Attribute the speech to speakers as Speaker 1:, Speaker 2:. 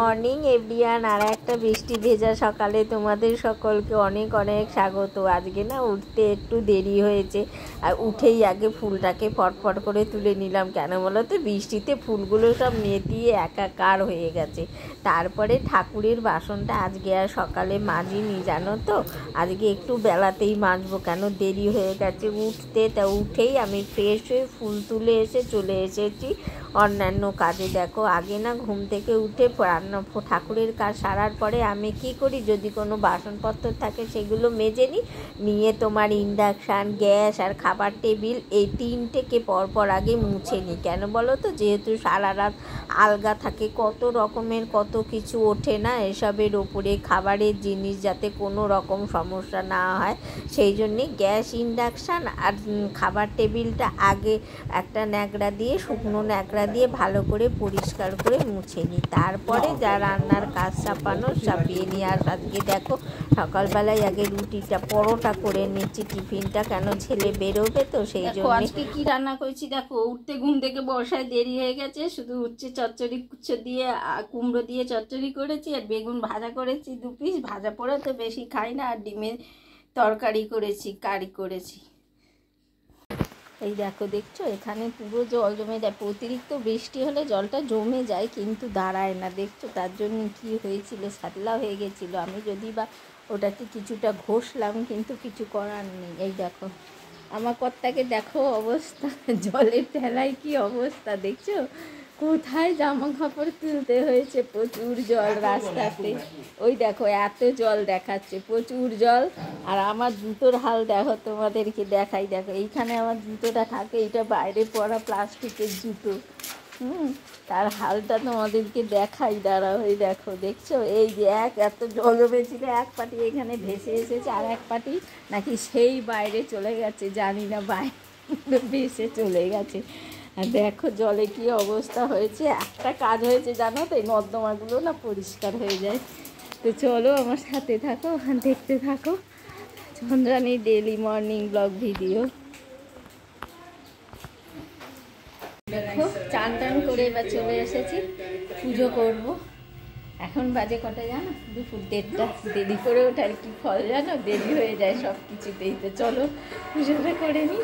Speaker 1: Morning everyone. আর একটা বৃষ্টি ভেজা সকালে তোমাদের সকলকে অনেক অনেক স্বাগত। আজকে না উঠতে একটু দেরি হয়েছে, আর উঠেই আগে ফুলটাকে ফটফট করে তুলে নিলাম। কেন বলো তো, বৃষ্টিতে ফুলগুলো সব নেতিয়ে একাকার হয়ে গেছে। তারপরে ঠাকুরের বাসনটা আজকে আর সকালে মাজিনি, জানো তো, আজকে একটু বেলাতেই মাজবো, কেন দেরি হয়ে গেছে উঠতে। তা উঠেই আমি ফ্রেশ হয়ে ফুল তুলে এসে চলে এসেছি অন্যান্য কাজে। দেখো, আগে না ঘুম থেকে উঠে রান্না ঠাকুরের কাজ সারার পরে আমি কি করি, যদি কোনো বাসনপত্র থাকে সেগুলো মেজে নিয়ে তোমার ইন্ডাকশান, গ্যাস আর খাবার টেবিল এই তিনটেকে পরপর আগে মুছে নিই। কেন বলো তো, যেহেতু সারা রাত আলগা থাকে, কত রকমের কত কিছু ওঠে না এসবের ওপরে, খাবারের জিনিস যাতে কোনো রকম সমস্যা না হয়, সেই জন্যে গ্যাস, ইন্ডাকশান আর খাবার টেবিলটা আগে একটা ন্যাকড়া দিয়ে, শুকনো ন্যাকড়া দিয়ে ভালো করে পরিষ্কার করে মুছে নিই। তারপরে যা রান্নার কাজ চাপিয়ে নিই। আর আজকে দেখো, সকালবেলায় আগে রুটিটা পরোটা করে নিচ্ছি টিফিনটা, কেন ছেলে বেরোবে তো সেই জন্য।
Speaker 2: আজকে কি রান্না করেছি দেখো, উঠতে ঘুম থেকে বর্ষায় দেরি হয়ে গেছে, শুধু উঠছে চচ্চড়ি কুচ্ছো দিয়ে কুমড়ো দিয়ে চচ্চড়ি করেছি, আর বেগুন ভাজা করেছি 2 পিস। ভাজা পোড়া তো বেশি খাই না, আর ডিমের তরকারি করেছি, কারি করেছি। এই দেখো, দেখছো এখানে পুরো জল জমে যায়। অতিরিক্ত বৃষ্টি হলে জলটা জমে যায়, কিন্তু দাঁড়ায় না, দেখছো। তার জন্য কি হয়েছিল, সাতলা হয়ে গেছিলো। আমি যদি বা ওটাকে কিছুটা ঘষলাম, কিন্তু কিছু করার নেই। এই দেখো আমার কর্তাকে দেখো অবস্থা, জলের ঠেলায় কি অবস্থা দেখছো, কোথায় জামা কাপড় তুলতে হয়েছে, প্রচুর জল রাস্তাতে। ওই দেখো এত জল দেখাচ্ছে, প্রচুর জল। আর আমার জুতোর হাল দেখো, তোমাদেরকে দেখাই। দেখো এইখানে আমার জুতোটা থাকে, এটা বাইরে পরা প্লাস্টিকের জুতো। তার হালটা তোমাদেরকে দেখাই, দাঁড়াও। এই দেখো, দেখছো, এই যে এত জল জমেছিল, এক পাটি এখানে ভেসে এসেছে, আর এক পাটি নাকি সেই বাইরে চলে গেছে, জানি না, বাইরে ভেসে চলে গেছে। আর দেখো জলে কি অবস্থা হয়েছে। একটা কাজ হয়েছে জানো তো, এই নর্দমাগুলো না পরিষ্কার হয়ে যায়। তো চলো আমার সাথে থাকো, দেখতে থাকো Chandrani daily morning blog video. দেখো চান টান করে এবার চলে এসেছি, পুজো করব। এখন বাজে কটা জানো, 2:30। দেরি করে ওঠার কি ফল জানো, দেরি হয়ে যায় সব কিছুতেই। তো চলো পুজোটা করে নিই।